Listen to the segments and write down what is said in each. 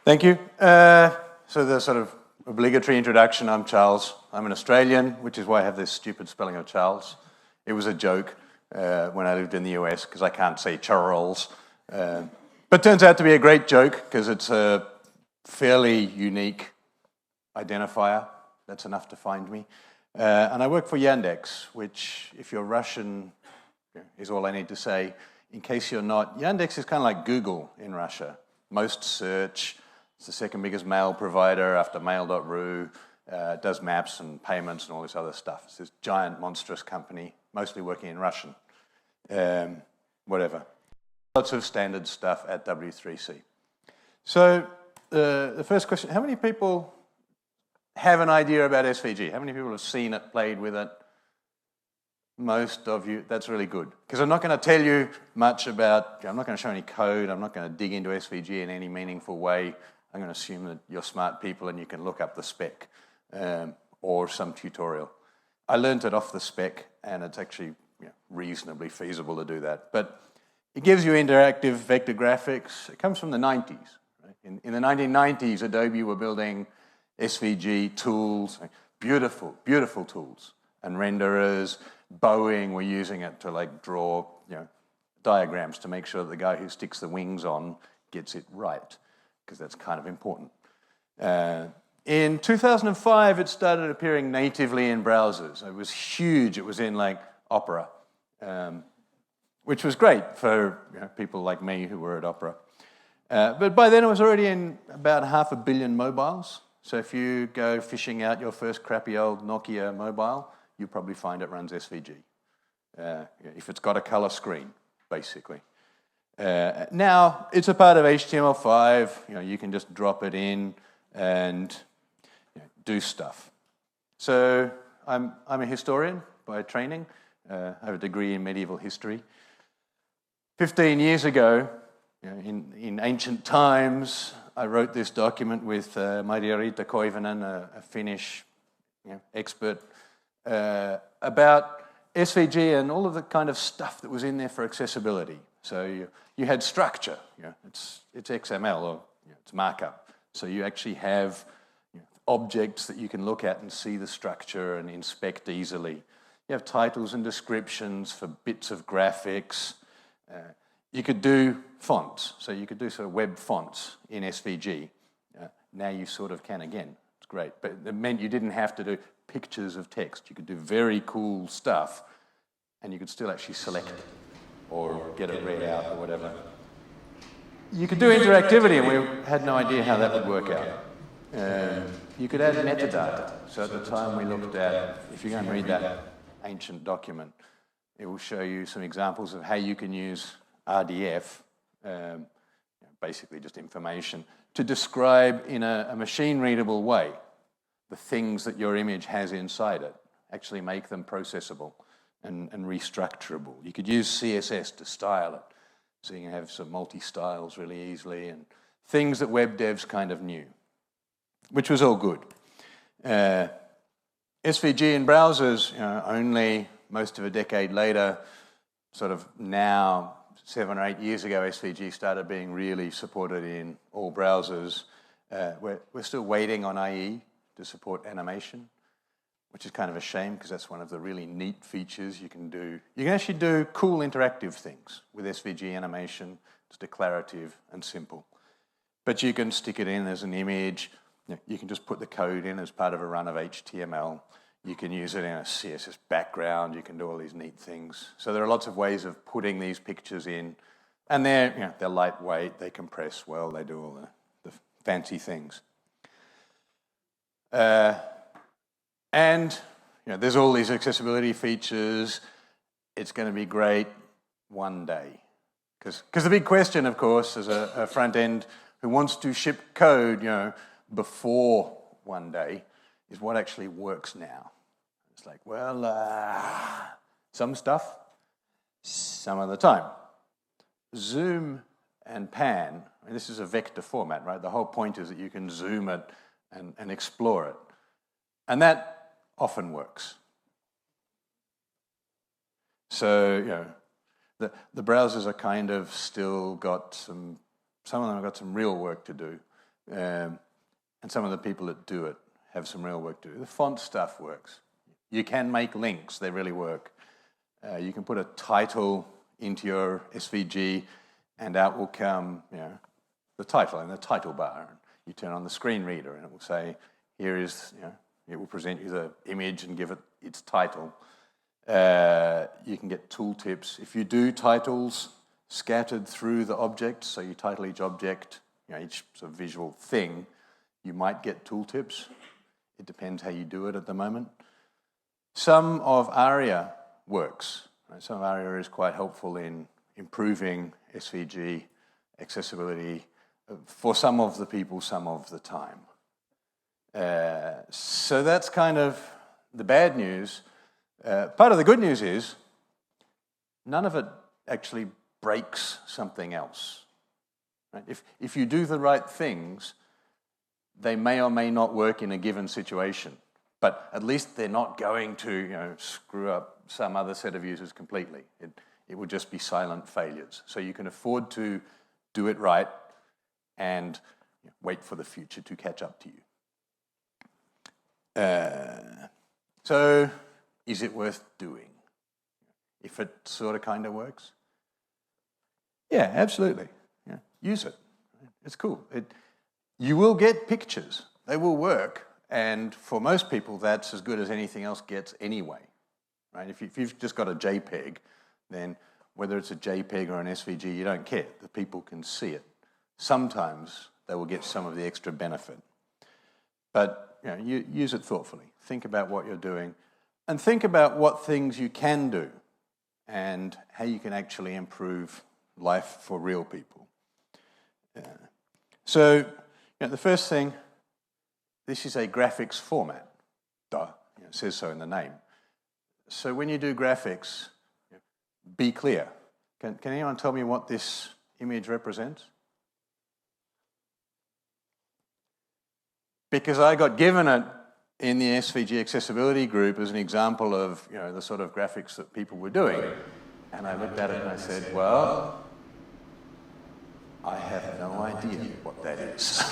Thank you. So the sort of obligatory introduction, I'm Charles. I'm an Australian, which is why I have this stupid spelling of Charles. It was a joke when I lived in the US, because I can't say Charles. But turns out to be a great joke, because it's a fairly unique identifier. That's enough to find me. And I work for Yandex, which, if you're Russian, is all I need to say. In case you're not, Yandex is kind of like Google in Russia. Most search. It's the second biggest mail provider after mail.ru. Does maps and payments and all this other stuff. It's this giant, monstrous company, mostly working in Russian. Whatever. Lots of standard stuff at W3C. So the first question, how many people have an idea about SVG? How many people have seen it, played with it? Most of you. That's really good. Because I'm not going to tell you much about, I'm not going to show any code, I'm not going to dig into SVG in any meaningful way. I'm going to assume that you're smart people and you can look up the spec or some tutorial. I learned it off the spec, and it's actually reasonably feasible to do that. But it gives you interactive vector graphics. It comes from the 90s. Right? In the 1990s, Adobe were building SVG tools, beautiful, beautiful tools, and renderers. Boeing were using it to draw diagrams to make sure that the guy who sticks the wings on gets it right, because that's kind of important. In 2005, it started appearing natively in browsers. It was huge. It was in Opera, which was great for people like me who were at Opera. But by then, it was already in about 500 million mobiles. So if you go fishing out your first crappy old Nokia mobile, you probably find it runs SVG. If it's got a color screen, basically. Now, it's a part of HTML5. You can just drop it in and do stuff. So I'm a historian by training. I have a degree in medieval history. 15 years ago, in ancient times, I wrote this document with Margarita Koivunen, a Finnish expert, about SVG and all of the kind of stuff that was in there for accessibility. So you had structure. It's XML, or it's markup. So you actually have objects that you can look at and see the structure and inspect easily. You have titles and descriptions for bits of graphics. You could do fonts. So you could do sort of web fonts in SVG. Now you sort of can again. It's great. But it meant you didn't have to do pictures of text. You could do very cool stuff, and you could still actually select it or get it read out or whatever. You could do interactivity, and we had no idea how that would work out. You could add metadata. So at the time we looked at, if you go and read that ancient document, it will show you some examples of how you can use RDF, basically just information, to describe in a machine-readable way the things that your image has inside it, actually make them processable and restructurable. You could use CSS to style it, so you can have some multi-styles really easily, and things that web devs kind of knew, which was all good. SVG in browsers, only most of a decade later, sort of now, 7 or 8 years ago, SVG started being really supported in all browsers. We're still waiting on IE to support animation, which is kind of a shame, because that's one of the really neat features you can do. You can actually do cool interactive things with SVG animation. It's declarative and simple. But you can stick it in as an image. You can just put the code in as part of a run of HTML. You can use it in a CSS background. You can do all these neat things. So there are lots of ways of putting these pictures in. And they're lightweight, they compress well, they do all the fancy things. And there's all these accessibility features. It's going to be great one day. Because the big question, of course, as a front end who wants to ship code, before one day, is what actually works now. It's like, well, some stuff, some of the time. Zoom and pan, this is a vector format, right? The whole point is that you can zoom it and explore it. And that often works. So, the browsers are kind of still got some of them have got some real work to do. and some of the people that do it have some real work to do. The font stuff works. You can make links, they really work. You can put a title into your SVG and out will come, the title in the title bar. And you turn on the screen reader and it will say, here is, it will present you the image and give it its title. You can get tooltips. If you do titles scattered through the object, so you title each object, each sort of visual thing, you might get tooltips. It depends how you do it at the moment. Some of ARIA works. Right? Some of ARIA is quite helpful in improving SVG accessibility for some of the people, some of the time. So that's kind of the bad news. Part of the good news is none of it actually breaks something else. Right? If you do the right things, they may or may not work in a given situation, but at least they're not going to screw up some other set of users completely. It would just be silent failures. So you can afford to do it right and wait for the future to catch up to you. So is it worth doing? If it sort of kind of works? Yeah, absolutely. Yeah, use it. It's cool. You will get pictures. They will work. And for most people, that's as good as anything else gets anyway. Right? If you've just got a JPEG, then whether it's a JPEG or an SVG, you don't care. The people can see it. Sometimes they will get some of the extra benefit. But you use it thoughtfully. Think about what you're doing. And think about what things you can do and how you can actually improve life for real people. So the first thing, this is a graphics format. Duh, it says so in the name. So when you do graphics, be clear. Can anyone tell me what this image represents? Because I got given it in the SVG accessibility group as an example of the sort of graphics that people were doing. And I looked at it and I said, well, I have no idea what that is.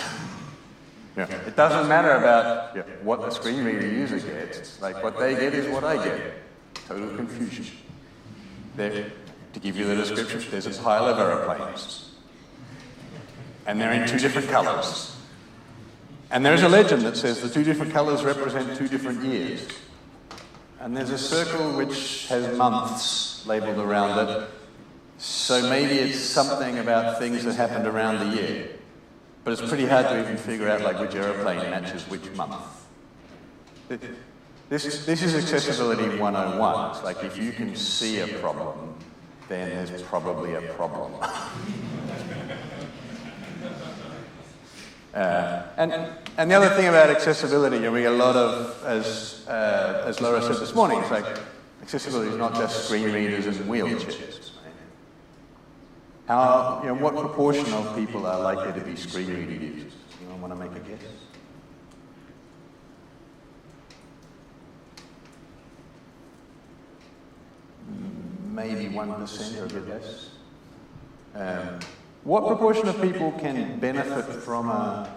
It doesn't matter about what the screen reader user gets. Like what they get is what I get. Total confusion. There, to give you the description, there's a pile of aeroplanes. And they're in two different colors. And there's a legend that says the two different colors represent two different years. And there's a circle which has months labeled around it. So maybe it's something about things that happened around the year. But it's pretty hard to even figure out which aeroplane matches which month. This is accessibility 101. It's like if you can see a problem, then there's probably a problem. And the other thing about accessibility, we get a lot of, as Laura said this morning, it's like accessibility is not just screen readers and wheelchairs. What proportion of people are likely to be screen reader users? Anyone want to make a guess? Maybe 1% or a bit less. What proportion of people can benefit from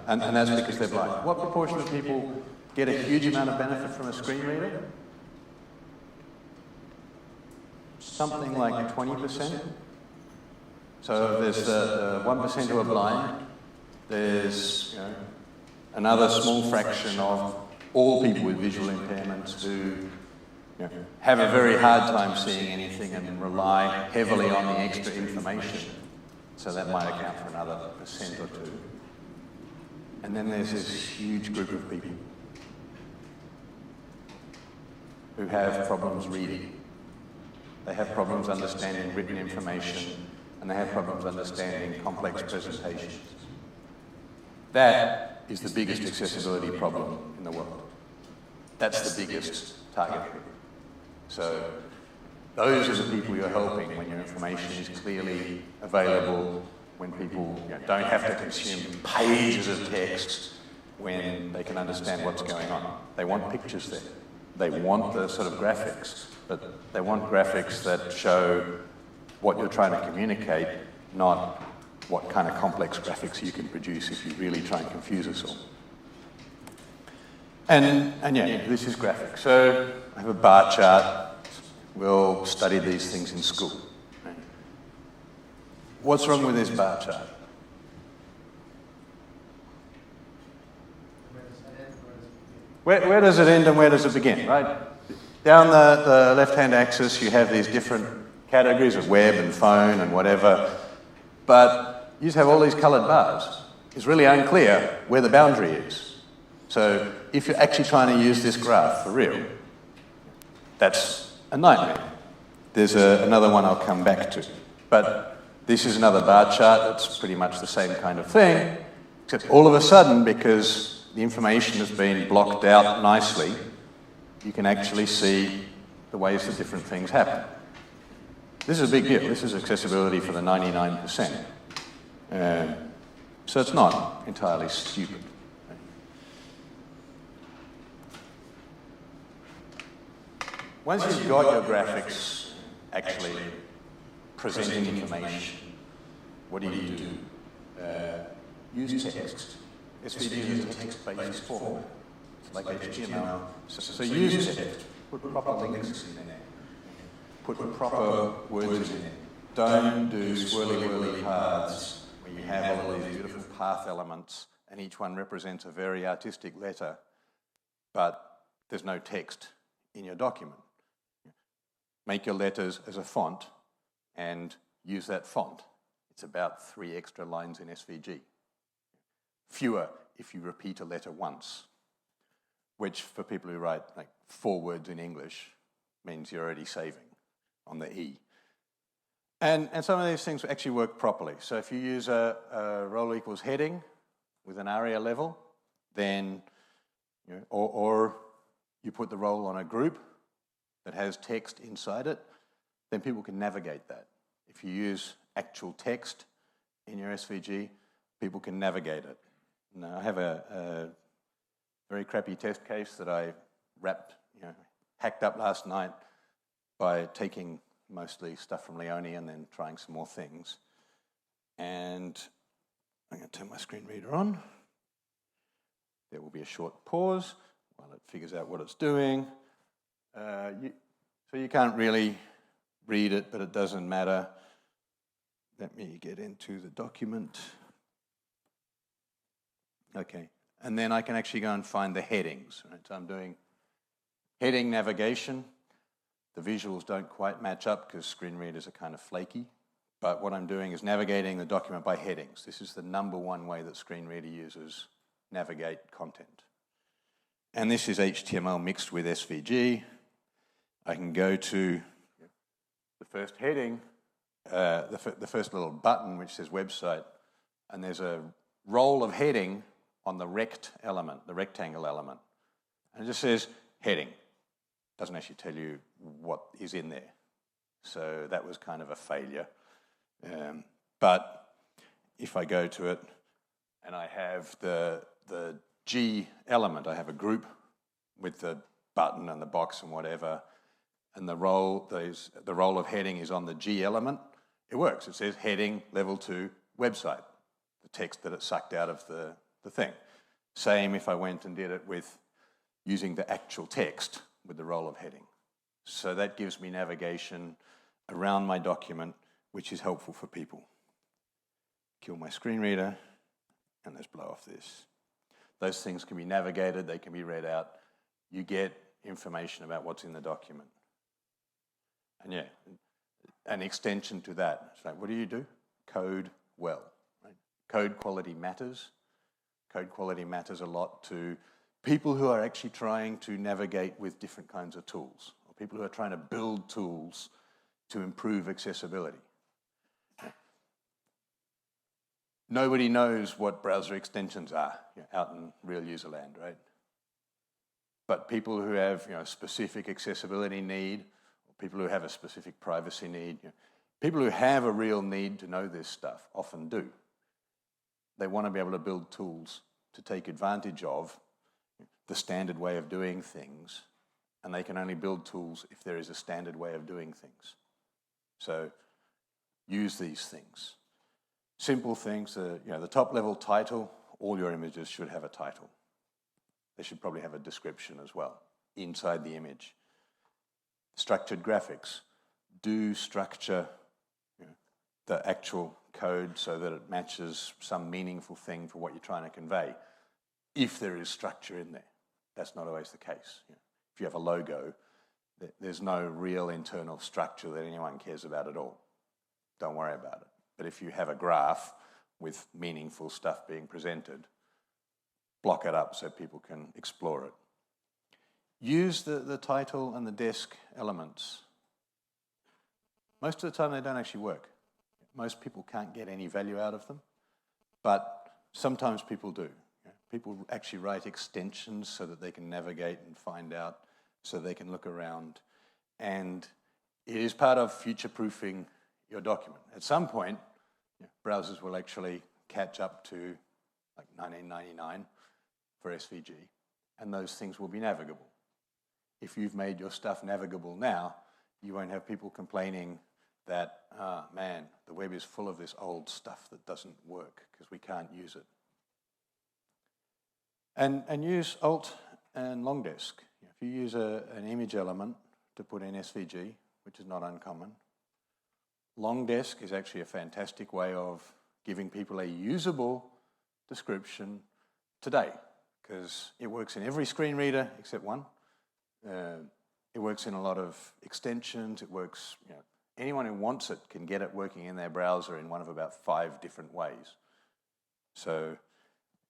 and that's because they're blind. What proportion of people get a huge amount of benefit from a screen reader? Something like 20%. So there's the 1% who are blind. There's another small fraction of all people with visual impairments who have a very hard time seeing anything and rely heavily on the extra information. So that might account for another % or 2. And then there's this huge group of people who have problems reading. They have problems understanding written information, and they have problems understanding complex presentations. That is the biggest accessibility problem in the world. That's the biggest target group. So those are the people you're helping when your information is clearly available, when people don't have to consume pages of text, when they can understand what's going on. They want pictures there. They want the sort of graphics, but they want graphics that show what you're trying to communicate, not what kind of complex graphics you can produce if you really try and confuse us all. And yeah, this is graphics. So I have a bar chart. We'll study these things in school. What's wrong with this bar chart? Where does it end and where does it begin, right? Down the left-hand axis, you have these different categories of web and phone and whatever, but you just have all these colored bars. It's really unclear where the boundary is. So if you're actually trying to use this graph for real, that's a nightmare. There's another one I'll come back to. But this is another bar chart that's pretty much the same kind of thing, except all of a sudden, because the information has been blocked out nicely, you can actually see the ways that different things happen. This is a big deal. This is accessibility for the 99%. So it's not entirely stupid. Once you've got your graphics actually presenting information, what do? Use text. SVG is a text-based format, like HTML. So use text. Put proper links in there. Put proper words in there. Don't do swirly-whirly paths where you have all of these beautiful path elements and each one represents a very artistic letter, but there's no text in your document. Make your letters as a font and use that font. It's about 3 extra lines in SVG. Fewer if you repeat a letter once, which for people who write like 4 words in English means you're already saving on the E. And some of these things actually work properly. So if you use a role equals heading with an ARIA level, then, or you put the role on a group that has text inside it, then people can navigate that. If you use actual text in your SVG, people can navigate it. Now, I have a very crappy test case that I hacked up last night by taking mostly stuff from Leone and then trying some more things. And I'm going to turn my screen reader on. There will be a short pause while it figures out what it's doing. So you can't really read it, but it doesn't matter. Let me get into the document. Okay, and then I can actually go and find the headings. Right? So I'm doing heading navigation. The visuals don't quite match up because screen readers are kind of flaky. But what I'm doing is navigating the document by headings. This is the #1 way that screen reader users navigate content. And this is HTML mixed with SVG. I can go to the first heading, the first little button which says website, and there's a roll of heading on the rect element, the rectangle element. And it just says heading. Doesn't actually tell you what is in there. So that was kind of a failure. But if I go to it and I have the G element, I have a group with the button and the box and whatever, and the role of heading is on the G element, it works. It says heading level 2 website, the text that it sucked out of the thing. Same if I went and did it with using the actual text with the role of heading. So that gives me navigation around my document, which is helpful for people. Kill my screen reader, and let's blow off this. Those things can be navigated, they can be read out. You get information about what's in the document. And yeah, an extension to that. So what do? Code well. Right? Code quality matters. Code quality matters a lot to people who are actually trying to navigate with different kinds of tools, or people who are trying to build tools to improve accessibility. Nobody knows what browser extensions are out in real user land, right? But people who have a specific accessibility need, or people who have a specific privacy need, people who have a real need to know this stuff often do. They want to be able to build tools to take advantage of the standard way of doing things, and they can only build tools if there is a standard way of doing things. So use these things. Simple things, the top level title, all your images should have a title. They should probably have a description as well inside the image. Structured graphics. Do structure the actual code so that it matches some meaningful thing for what you're trying to convey, if there is structure in there. That's not always the case. If you have a logo, there's no real internal structure that anyone cares about at all. Don't worry about it. But if you have a graph with meaningful stuff being presented, block it up so people can explore it. Use the title and the desk elements. Most of the time they don't actually work. Most people can't get any value out of them, but sometimes people do. People actually write extensions so that they can navigate and find out, so they can look around. And it is part of future-proofing your document. At some point, browsers will actually catch up to like 1999 for SVG, and those things will be navigable. If you've made your stuff navigable now, you won't have people complaining that, man, the web is full of this old stuff that doesn't work because we can't use it. And use Alt and long desk. If you use an image element to put in SVG, which is not uncommon, long desk is actually a fantastic way of giving people a usable description today, because it works in every screen reader except one. It works in a lot of extensions. It works, anyone who wants it can get it working in their browser in one of about 5 different ways. So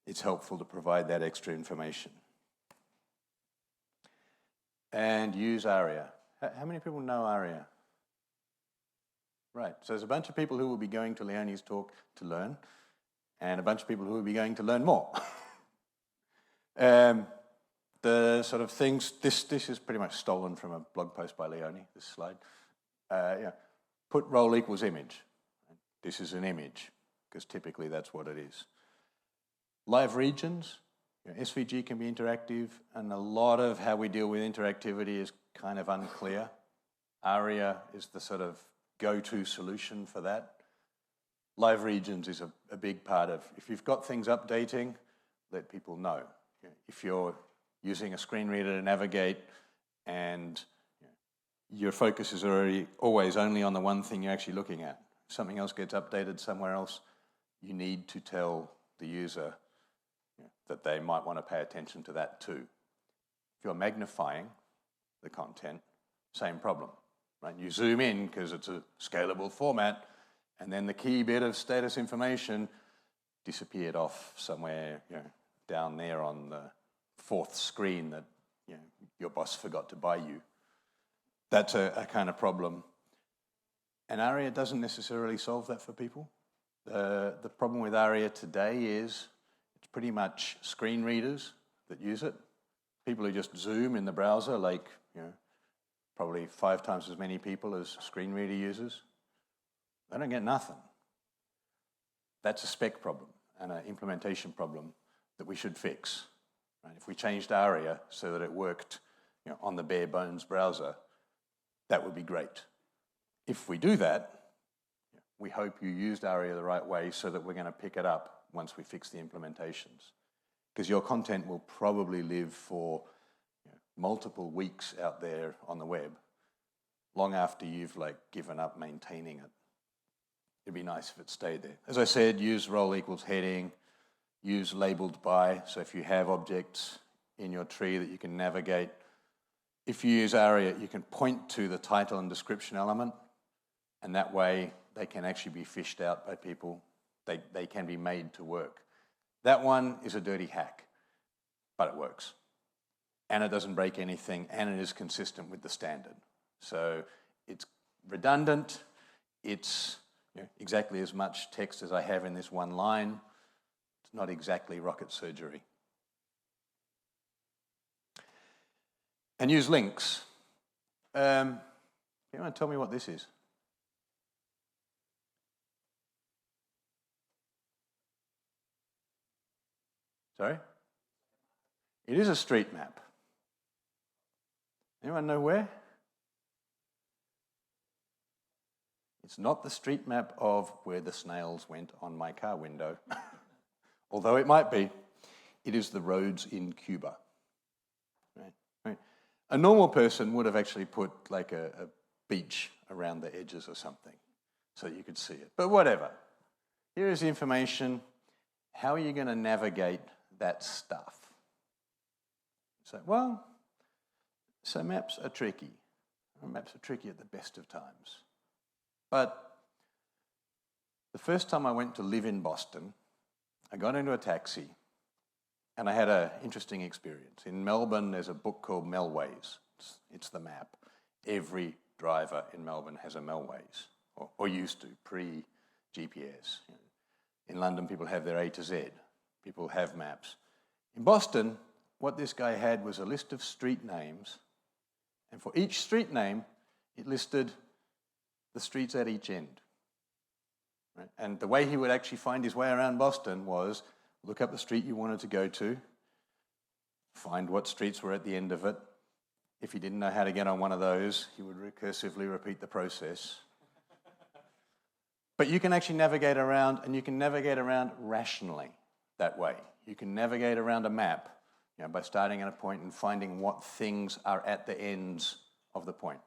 it's helpful to provide that extra information. And use ARIA. How many people know ARIA? Right, so there's a bunch of people who will be going to Leonie's talk to learn, and a bunch of people who will be going to learn more. The sort of things, this is pretty much stolen from a blog post by Leonie, this slide. Put role equals image. This is an image, because typically that's what it is. Live regions, SVG can be interactive, and a lot of how we deal with interactivity is kind of unclear. ARIA is the sort of go-to solution for that. Live regions is a big part of, if you've got things updating, let people know. If you're using a screen reader to navigate and your focus is always only on the one thing you're actually looking at, if something else gets updated somewhere else, you need to tell the user that they might want to pay attention to that too. If you're magnifying the content, same problem. Right? You zoom in because it's a scalable format, and then the key bit of status information disappeared off somewhere down there on the 4th screen that your boss forgot to buy you. That's a kind of problem. And ARIA doesn't necessarily solve that for people. The problem with ARIA today is it's pretty much screen readers that use it. People who just zoom in the browser, like probably 5 times as many people as screen reader users, they don't get nothing. That's a spec problem and an implementation problem that we should fix. Right? If we changed ARIA so that it worked on the bare bones browser, that would be great. If we do that, we hope you used ARIA the right way so that we're going to pick it up once we fix the implementations. Because your content will probably live for multiple weeks out there on the web, long after you've given up maintaining it. It'd be nice if it stayed there. As I said, use role equals heading, use labeled by, so if you have objects in your tree that you can navigate. If you use ARIA, you can point to the title and description element, and that way they can actually be fished out by people. They can be made to work. That one is a dirty hack, but it works. And it doesn't break anything, and it is consistent with the standard. So it's redundant, it's exactly as much text as I have in this one line. It's not exactly rocket surgery. And use links. You want to tell me what this is? Sorry? It is a street map. Anyone know where? It's not the street map of where the snails went on my car window, although it might be. It is the roads in Cuba. Right? A normal person would have actually put like a beach around the edges or something so you could see it. But whatever. Here is the information. How are you going to navigate that stuff? So maps are tricky. Maps are tricky at the best of times. But the first time I went to live in Boston, I got into a taxi and I had an interesting experience. In Melbourne, there's a book called Melways. It's the map. Every driver in Melbourne has a Melways, or used to, pre-GPS. In London, people have their A to Z. People have maps. In Boston, what this guy had was a list of street names, and for each street name, it listed the streets at each end. Right? And the way he would actually find his way around Boston was look up the street you wanted to go to, find what streets were at the end of it. If he didn't know how to get on one of those, he would recursively repeat the process. But you can actually navigate around, and you can navigate around rationally that way. You can navigate around a map by starting at a point and finding what things are at the ends of the point.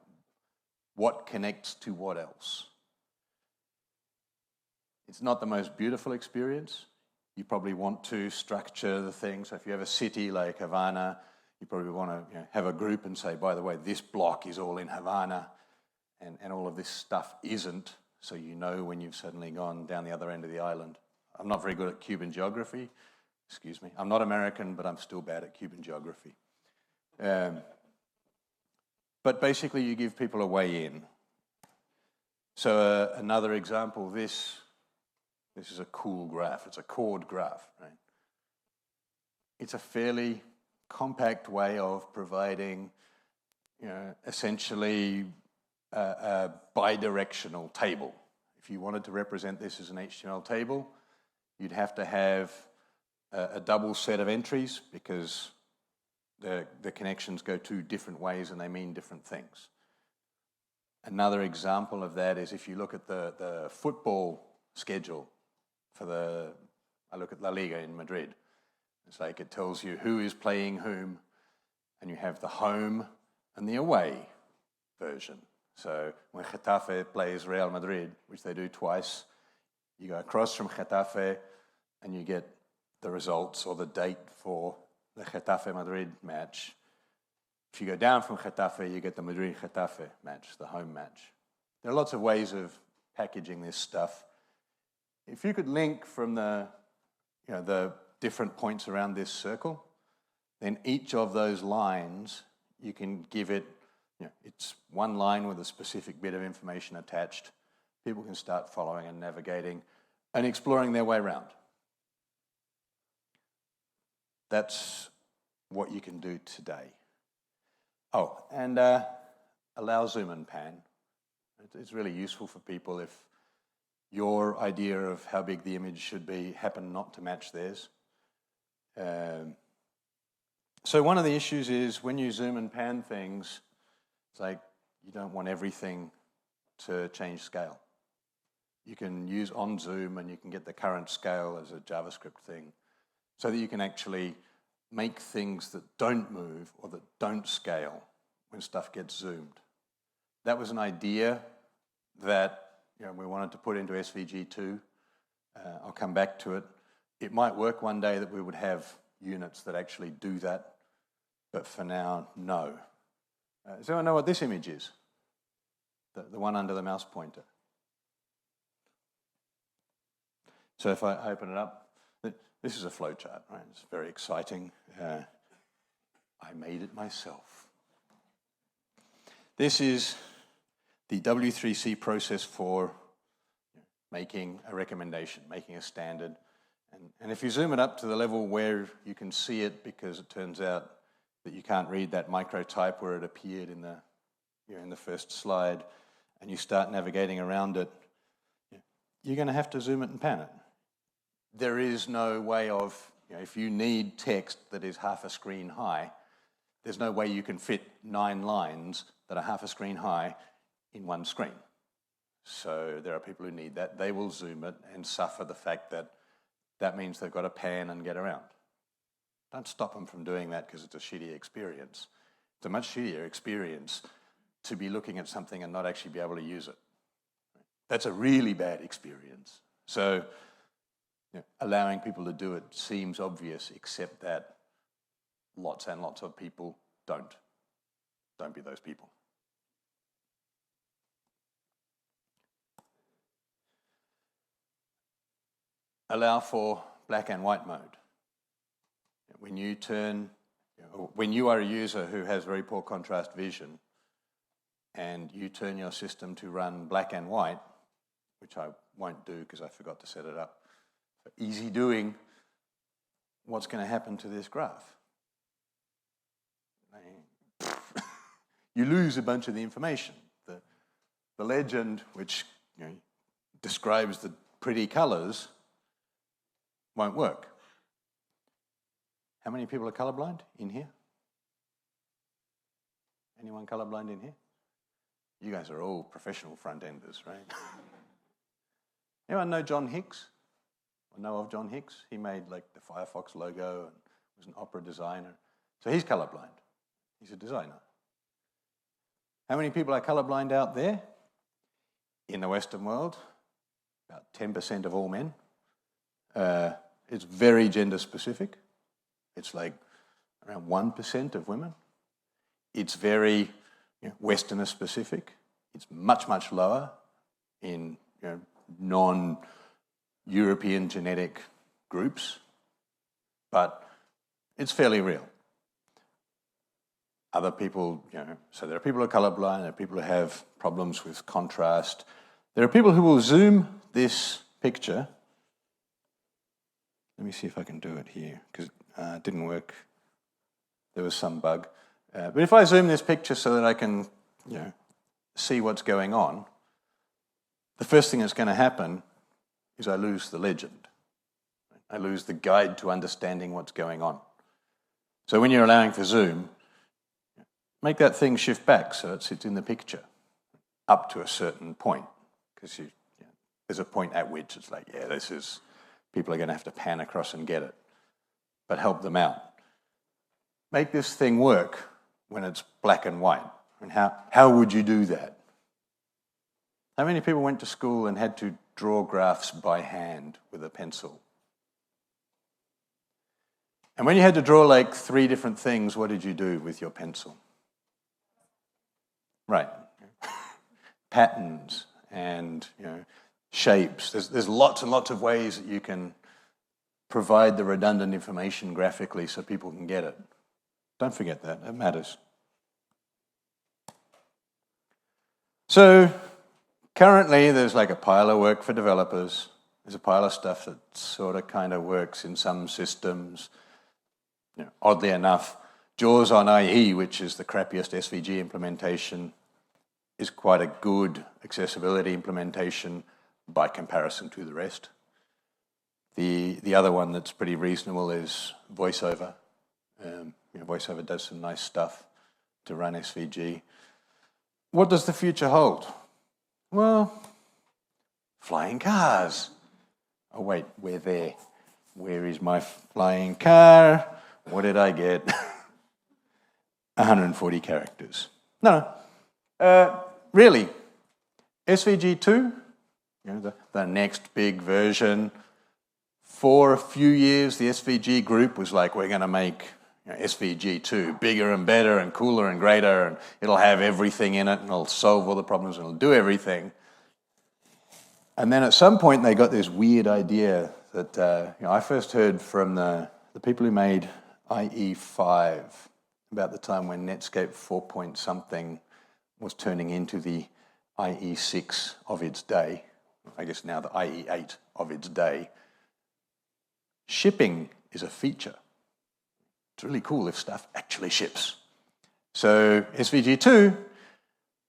What connects to what else? It's not the most beautiful experience. You probably want to structure the thing. So if you have a city like Havana, you probably want to have a group and say, by the way, this block is all in Havana, and all of this stuff isn't, so you know when you've suddenly gone down the other end of the island. I'm not very good at Cuban geography. Excuse me. I'm not American, but I'm still bad at Cuban geography. But basically, you give people a way in. So another example, this is a cool graph. It's a chord graph, right? It's a fairly compact way of providing, essentially a bidirectional table. If you wanted to represent this as an HTML table, you'd have to have a double set of entries because the connections go two different ways and they mean different things. Another example of that is if you look at the football schedule I look at La Liga in Madrid. It's like it tells you who is playing whom, and you have the home and the away version. So when Getafe plays Real Madrid, which they do twice, you go across from Getafe and you get the results or the date for the Getafe-Madrid match. If you go down from Getafe, you get the Madrid-Getafe match, the home match. There are lots of ways of packaging this stuff. If you could link from the different points around this circle, then each of those lines, you can give it, it's one line with a specific bit of information attached. People can start following and navigating and exploring their way around. That's what you can do today. Oh, and allow zoom and pan. It's really useful for people if your idea of how big the image should be happen not to match theirs. So one of the issues is when you zoom and pan things, it's like you don't want everything to change scale. You can use on zoom and you can get the current scale as a JavaScript thing so that you can actually make things that don't move or that don't scale when stuff gets zoomed. That was an idea that we wanted to put into SVG 2. I'll come back to it. It might work one day that we would have units that actually do that, but for now, no. Does anyone know what this image is? The one under the mouse pointer. So if I open it up, this is a flowchart, right? It's very exciting. I made it myself. This is the W3C process for making a recommendation, making a standard. And if you zoom it up to the level where you can see it, because it turns out that you can't read that microtype where it appeared in the first slide, and you start navigating around it, you're going to have to zoom it and pan it. There is no way of, if you need text that is half a screen high, there's no way you can fit 9 lines that are half a screen high in one screen. So there are people who need that. They will zoom it and suffer the fact that that means they've got to pan and get around. Don't stop them from doing that because it's a shitty experience. It's a much shittier experience to be looking at something and not actually be able to use it. That's a really bad experience. So allowing people to do it seems obvious, except that lots and lots of people don't. Don't be those people. Allow for black and white mode. When you are a user who has very poor contrast vision and you turn your system to run black and white, which I won't do because I forgot to set it up, for easy doing, what's going to happen to this graph? You lose a bunch of the information. The legend, which describes the pretty colors, won't work. How many people are colorblind in here? Anyone colorblind in here? You guys are all professional front-enders, right? Anyone know John Hicks? Or know of John Hicks? He made like the Firefox logo and was an opera designer. So he's colorblind. He's a designer. How many people are colorblind out there? In the Western world, about 10% of all men. It's very gender specific. It's like around 1% of women. It's very Westerner specific. It's much, much lower in non-European genetic groups, but it's fairly real. Other people, so there are people who are colorblind, there are people who have problems with contrast. There are people who will zoom this picture. Let me see if I can do it here, because it didn't work. There was some bug. But if I zoom this picture so that I can see what's going on, the first thing that's going to happen is I lose the legend. I lose the guide to understanding what's going on. So when you're allowing for zoom, make that thing shift back so it sits in the picture up to a certain point, because there's a point at which it's like, people are going to have to pan across and get it, but help them out. Make this thing work when it's black and white. And how would you do that? How many people went to school and had to draw graphs by hand with a pencil? And when you had to draw like 3 different things, what did you do with your pencil? Right. Patterns and shapes. There's lots and lots of ways that you can provide the redundant information graphically so people can get it. Don't forget that. It matters. So currently there's like a pile of work for developers. There's a pile of stuff that sort of kind of works in some systems. Oddly enough, JAWS on IE, which is the crappiest SVG implementation, is quite a good accessibility implementation by comparison to the rest. The other one that's pretty reasonable is VoiceOver. VoiceOver does some nice stuff to run SVG. What does the future hold? Well, flying cars. Oh wait, we're there. Where is my flying car? What did I get? 140 characters. No. Really, SVG2, the next big version, for a few years the SVG group was like, we're going to make SVG2 bigger and better and cooler and greater, and it'll have everything in it and it'll solve all the problems and it'll do everything. And then at some point they got this weird idea that I first heard from the people who made IE5 about the time when Netscape 4-point-something was turning into the IE6 of its day, I guess now the IE8 of its day. Shipping is a feature. It's really cool if stuff actually ships. So SVG2,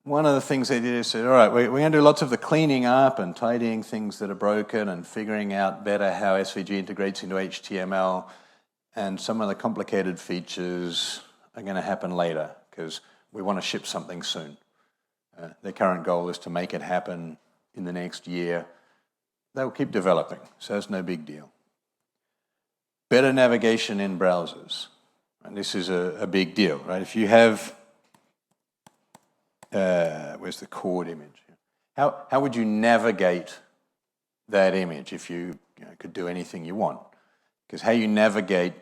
one of the things they did is said, all right, we're going to do lots of the cleaning up and tidying things that are broken and figuring out better how SVG integrates into HTML, and some of the complicated features are going to happen later because we want to ship something soon. Their current goal is to make it happen in the next year. They'll keep developing, so it's no big deal. Better navigation in browsers. And this is a big deal, right? If you have, where's the chord image? How would you navigate that image if you could do anything you want? Because how you navigate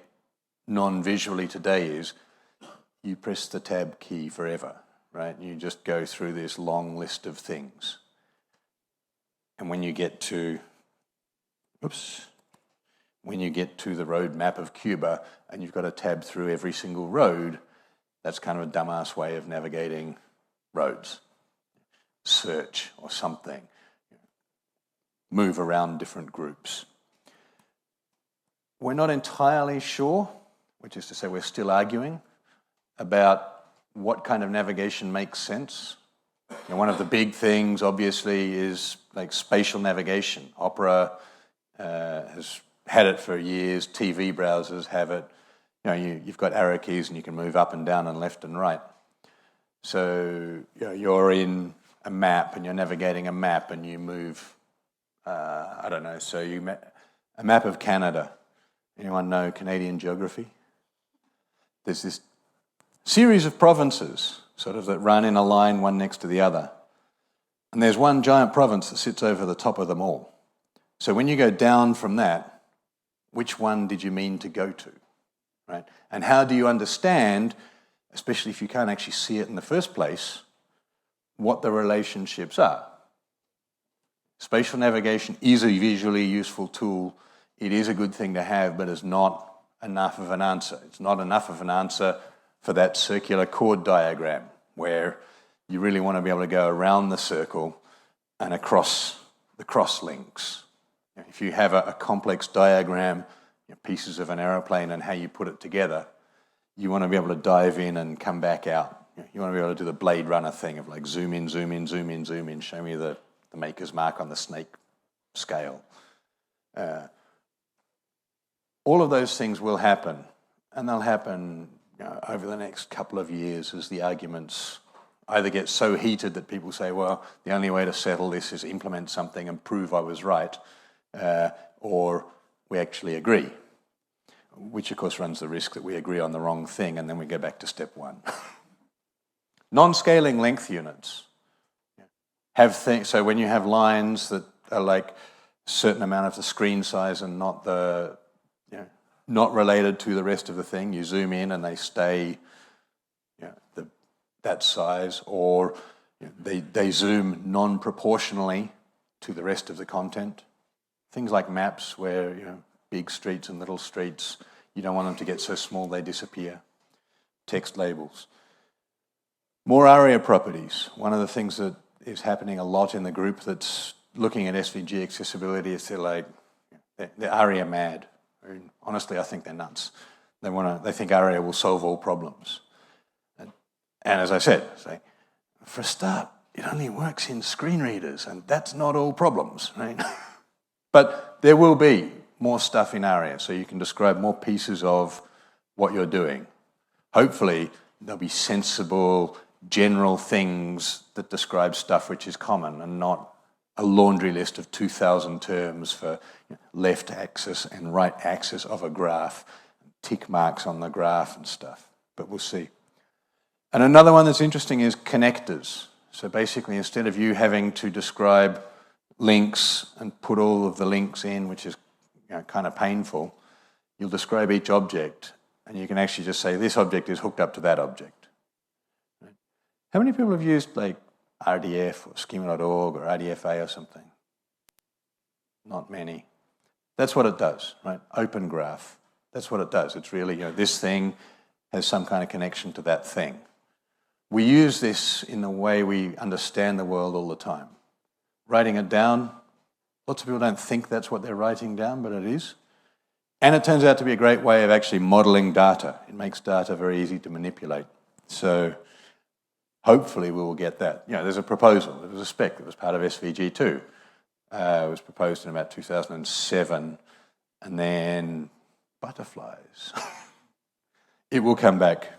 non-visually today is you press the tab key forever, right? You just go through this long list of things. And when you get to, when you get to the road map of Cuba and you've got to tab through every single road, that's kind of a dumbass way of navigating roads. Search or something. Move around different groups. We're not entirely sure, which is to say we're still arguing, about what kind of navigation makes sense. One of the big things, obviously, is like spatial navigation. Opera has had it for years. TV browsers have it. You've got arrow keys and you can move up and down and left and right. So you're in a map and you're navigating a map and you move, I don't know, so a map of Canada. Anyone know Canadian geography? There's this series of provinces sort of that run in a line one next to the other. And there's one giant province that sits over the top of them all. So when you go down from that, which one did you mean to go to, right? And how do you understand, especially if you can't actually see it in the first place, what the relationships are? Spatial navigation is a visually useful tool. It is a good thing to have, but it's not enough of an answer. It's not enough of an answer for that circular chord diagram where you really want to be able to go around the circle and across the cross-links. If you have a complex diagram, pieces of an aeroplane and how you put it together, you want to be able to dive in and come back out. You want to be able to do the Blade Runner thing of like zoom in, zoom in, zoom in, zoom in, show me the maker's mark on the snake scale. All of those things will happen, and they'll happen over the next couple of years as the arguments either get so heated that people say, well, the only way to settle this is implement something and prove I was right, or we actually agree, which of course runs the risk that we agree on the wrong thing and then we go back to step one. Non-scaling length units have things, so when you have lines that are like a certain amount of the screen size and not related to the rest of the thing, you zoom in and they stay that size, or they zoom non-proportionally to the rest of the content. Things like maps where big streets and little streets, you don't want them to get so small they disappear. Text labels. More ARIA properties. One of the things that is happening a lot in the group that's looking at SVG accessibility is they're ARIA mad. Honestly, I think they're nuts. They think ARIA will solve all problems. And as I said, for a start, it only works in screen readers, and that's not all problems, right? But there will be more stuff in ARIA, so you can describe more pieces of what you're doing. Hopefully, there'll be sensible, general things that describe stuff which is common and not a laundry list of 2,000 terms for left axis and right axis of a graph, tick marks on the graph and stuff. But we'll see. And another one that's interesting is connectors. So basically, instead of you having to describe links and put all of the links in, which is kind of painful, you'll describe each object, and you can actually just say, this object is hooked up to that object. How many people have used like RDF or schema.org or RDFA or something? Not many. That's what it does, right? Open graph. That's what it does. It's really, this thing has some kind of connection to that thing. We use this in the way we understand the world all the time. Writing it down, lots of people don't think that's what they're writing down, but it is. And it turns out to be a great way of actually modeling data. It makes data very easy to manipulate. So hopefully we will get that. There's a proposal. There was a spec that was part of SVG too. It was proposed in about 2007. And then butterflies. It will come back.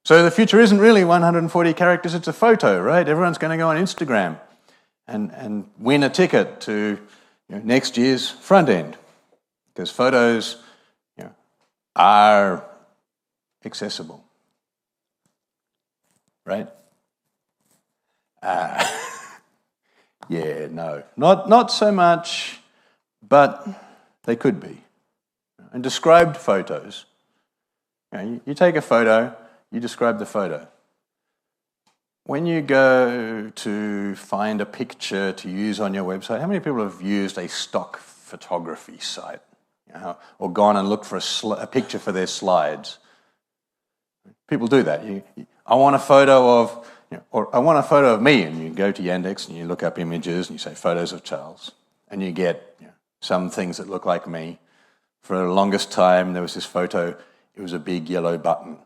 So the future isn't really 140 characters, it's a photo, right? Everyone's going to go on Instagram. and win a ticket to next year's front end, because photos are accessible, right? Yeah, no, not so much, but they could be. And described photos, you take a photo, you describe the photo. When you go to find a picture to use on your website, how many people have used a stock photography site, or gone and looked for a picture for their slides? People do that. I want a photo of, or I want a photo of me, and you go to Yandex and you look up images and you say photos of Charles, and you get some things that look like me. For the longest time, there was this photo. It was a big yellow button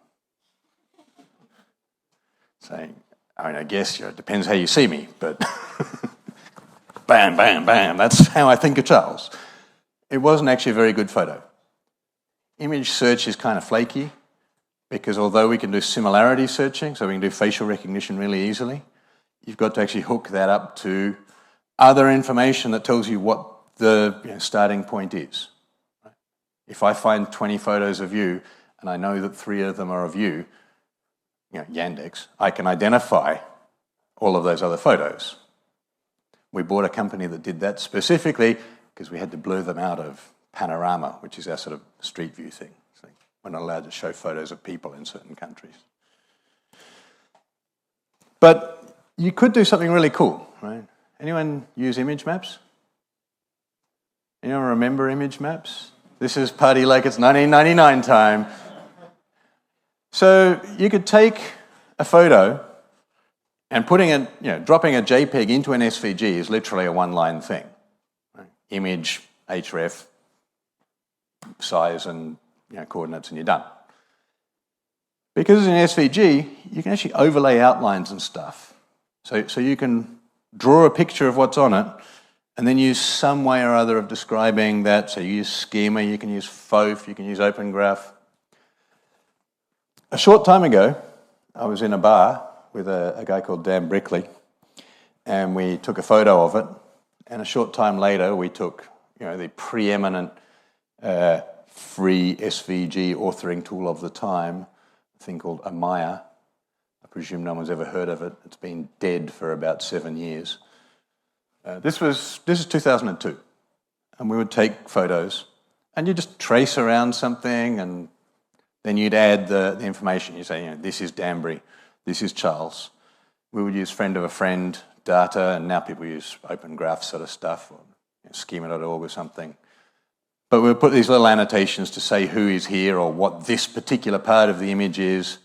saying, I guess it depends how you see me, but bam, bam, bam, that's how I think of Charles. It wasn't actually a very good photo. Image search is kind of flaky, because although we can do similarity searching, so we can do facial recognition really easily, you've got to actually hook that up to other information that tells you what the starting point is. If I find 20 photos of you, and I know that 3 of them are of you, Yandex, I can identify all of those other photos. We bought a company that did that specifically because we had to blur them out of Panorama, which is our sort of street view thing. So we're not allowed to show photos of people in certain countries. But you could do something really cool, right? Anyone use image maps? Anyone remember image maps? This is party like it's 1999 time. So you could take a photo and dropping a JPEG into an SVG is literally a one-line thing. Right? Image, href, size and coordinates, and you're done. Because in SVG, you can actually overlay outlines and stuff. So you can draw a picture of what's on it and then use some way or other of describing that. So you use schema, you can use FOF, you can use Open Graph. A short time ago, I was in a bar with a guy called Dan Brickley, and we took a photo of it, and a short time later we took the preeminent free SVG authoring tool of the time, a thing called ARIA. I presume no one's ever heard of it. It's been dead for about 7 years. This is 2002, and we would take photos, and you just trace around something, and then you'd add the information. You say, this is Danbury, this is Charles. We would use friend of a friend data, and now people use Open Graph sort of stuff, or schema.org or something. But we would put these little annotations to say who is here or what this particular part of the image is,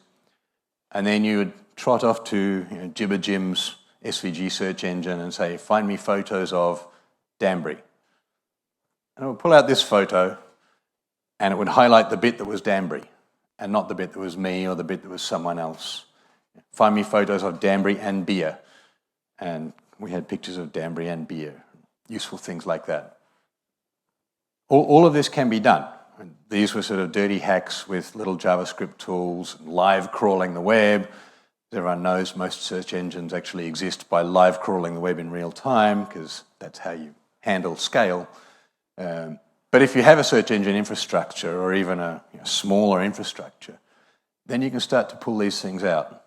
and then you would trot off to Jibber Jim's SVG search engine and say, find me photos of Danbury. And it would pull out this photo, and it would highlight the bit that was Danbury, and not the bit that was me or the bit that was someone else. Find me photos of Danbury and beer. And we had pictures of Danbury and beer, useful things like that. All of this can be done. These were sort of dirty hacks with little JavaScript tools, live crawling the web. Everyone knows most search engines actually exist by live crawling the web in real time, because that's how you handle scale. But if you have a search engine infrastructure, or even a smaller infrastructure, then you can start to pull these things out.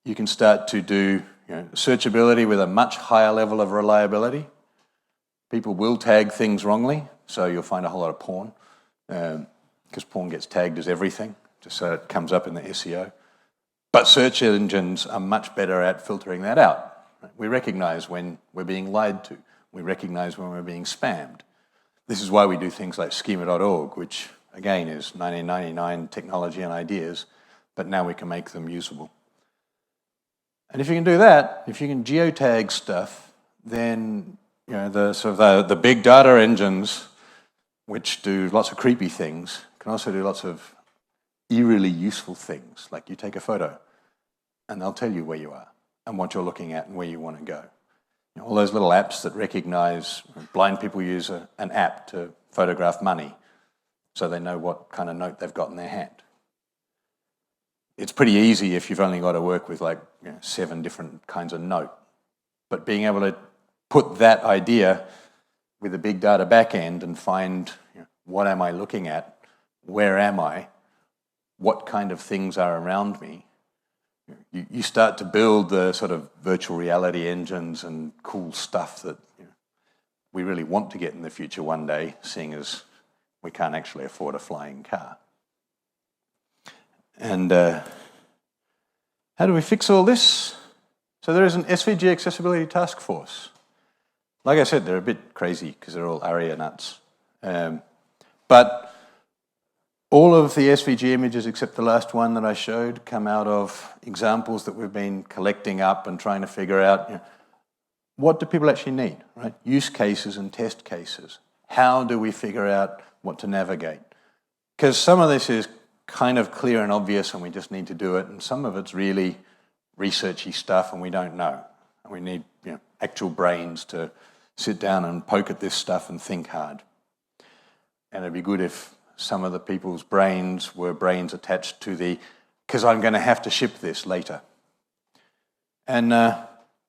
You can start to do searchability with a much higher level of reliability. People will tag things wrongly, so you'll find a whole lot of porn, because porn gets tagged as everything, just so it comes up in the SEO. But search engines are much better at filtering that out. We recognize when we're being lied to. We recognize when we're being spammed. This is why we do things like schema.org, which, again, is 1999 technology and ideas, but now we can make them usable. And if you can do that, if you can geotag stuff, then the big data engines, which do lots of creepy things, can also do lots of eerily useful things. Like you take a photo, and they'll tell you where you are and what you're looking at and where you want to go. All those little apps that recognize, blind people use an app to photograph money so they know what kind of note they've got in their hand. It's pretty easy if you've only got to work with 7 different kinds of note. But being able to put that idea with a big data backend and find, what am I looking at? Where am I? What kind of things are around me? You start to build the sort of virtual reality engines and cool stuff that we really want to get in the future one day, seeing as we can't actually afford a flying car. And how do we fix all this? So there is an SVG accessibility task force. Like I said, they're a bit crazy because they're all ARIA nuts. But all of the SVG images, except the last one that I showed, come out of examples that we've been collecting up and trying to figure out, what do people actually need, right? Use cases and test cases. How do we figure out what to navigate? Because some of this is kind of clear and obvious and we just need to do it, and some of it's really researchy stuff and we don't know. And we need actual brains to sit down and poke at this stuff and think hard. And it'd be good if some of the people's brains were brains attached to the, because I'm going to have to ship this later. And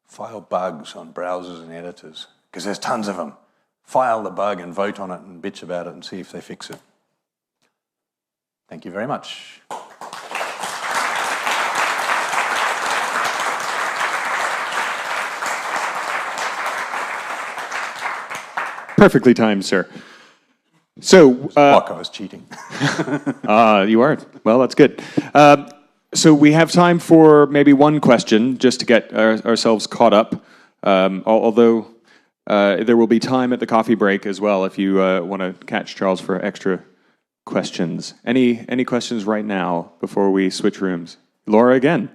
file bugs on browsers and editors, because there's tons of them. File the bug and vote on it and bitch about it and see if they fix it. Thank you very much. Perfectly timed, sir. So, Fuck, I was cheating. you are. Well, that's good. So we have time for maybe one question, just to get ourselves caught up. Although there will be time at the coffee break as well, if you want to catch Charles for extra questions. Any questions right now before we switch rooms? Laura again.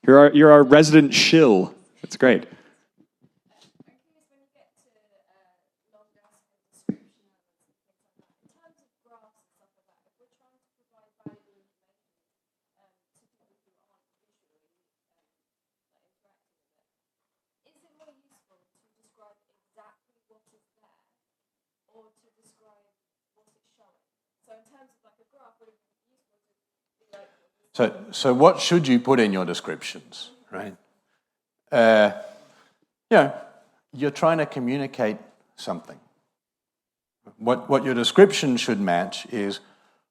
You're our resident shill. That's great. So what should you put in your descriptions, right? You're trying to communicate something. What your description should match is,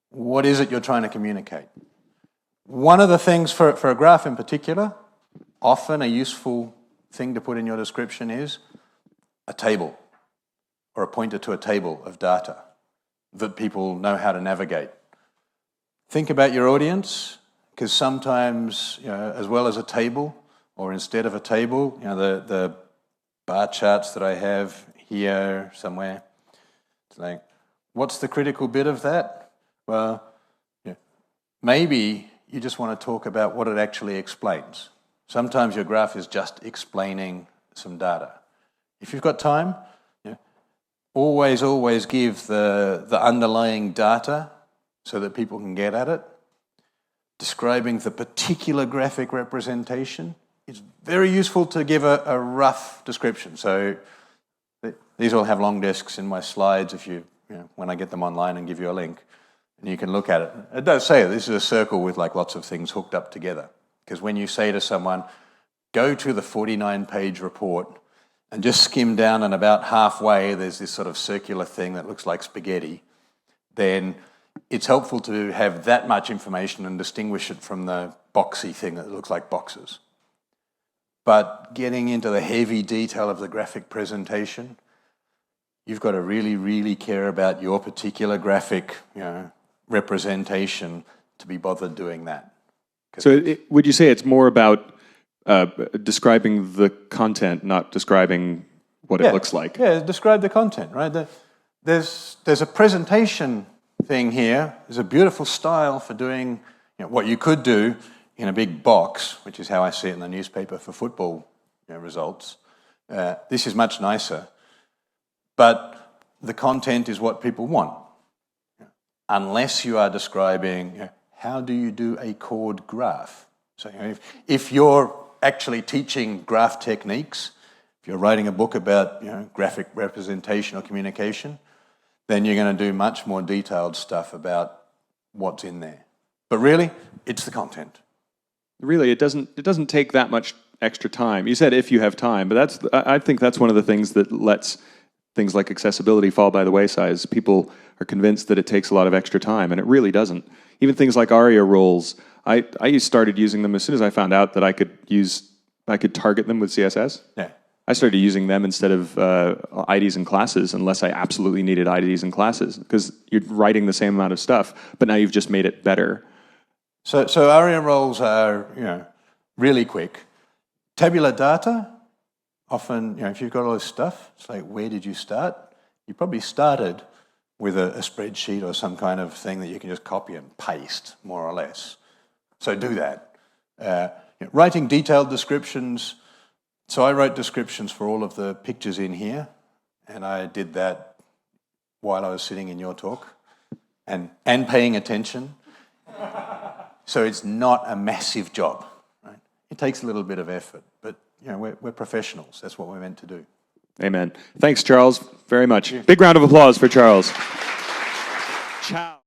what is it you're trying to communicate? One of the things for a graph in particular, often a useful thing to put in your description is a table or a pointer to a table of data that people know how to navigate. Think about your audience, because sometimes, as well as a table, or instead of a table, the bar charts that I have here somewhere, it's like, what's the critical bit of that? Well, maybe you just want to talk about what it actually explains. Sometimes your graph is just explaining some data. If you've got time, always give the underlying data so that people can get at it. Describing the particular graphic representation, it's very useful to give a rough description. So these all have long discs in my slides when I get them online and give you a link, and you can look at it. It does say this is a circle with lots of things hooked up together. Because when you say to someone, go to the 49-page report and just skim down, and about halfway there's this sort of circular thing that looks like spaghetti, then it's helpful to have that much information and distinguish it from the boxy thing that looks like boxes. But getting into the heavy detail of the graphic presentation, you've got to really, really care about your particular graphic representation to be bothered doing that. So would you say it's more about describing the content, not describing what it looks like? Yeah, describe the content, right? There's a presentation thing here. There's a beautiful style for doing what you could do in a big box, which is how I see it in the newspaper for football results. This is much nicer, but the content is what people want. Unless you are describing how do you do a chord graph. So if you're actually teaching graph techniques, if you're writing a book about graphic representation or communication, then you're going to do much more detailed stuff about what's in there. But really, it's the content. Really, it doesn't take that much extra time. You said if you have time, but I think that's one of the things that lets things like accessibility fall by the wayside. Is people are convinced that it takes a lot of extra time, and it really doesn't. Even things like ARIA roles, I started using them as soon as I found out that I could target them with CSS. Yeah. I started using them instead of IDs and classes, unless I absolutely needed IDs and classes, because you're writing the same amount of stuff, but now you've just made it better. So ARIA roles are, really quick. Tabular data, often, if you've got all this stuff, it's like, where did you start? You probably started with a spreadsheet or some kind of thing that you can just copy and paste, more or less. So do that. Writing detailed descriptions. So I wrote descriptions for all of the pictures in here, and I did that while I was sitting in your talk and paying attention. So it's not a massive job, right? It takes a little bit of effort, but we're professionals. That's what we're meant to do. Amen. Thanks, Charles, very much. Big round of applause for Charles. Ciao.